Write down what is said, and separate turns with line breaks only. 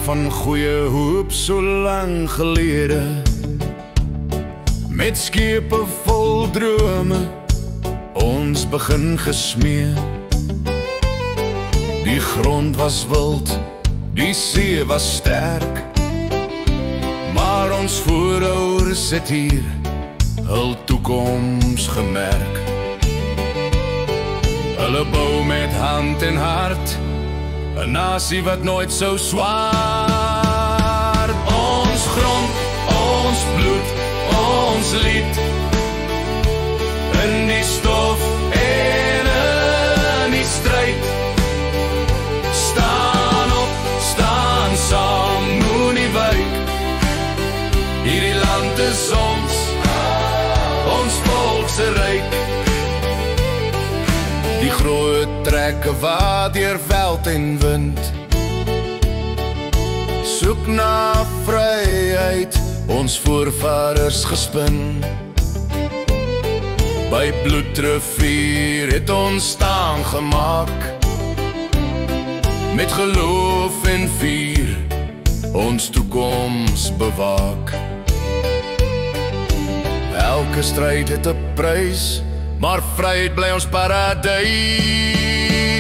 van goeie hoop so lang gelede, met skepe vol drome ons begin gesmee. Die grond was wild, die see was sterk, maar ons voorouders het hier hul toekoms gemerk. Hulle bou met hand en hart 'n nasie wat nooit sou swaar. Ons grond, ons bloed, ons lied, in die stof en in die stryd. Staan op, staan saam, moenie wyk. Hierdie land is ons volk se ryk. Die groot trekke wat deur veld en wind soek na vryheid, ons voorvaders gespin. By Bloedrivier het ons staan gemaak, met geloof en vuur ons toekoms bewaak. Elke stryd het 'n prys, maar vryheid bly ons paradys.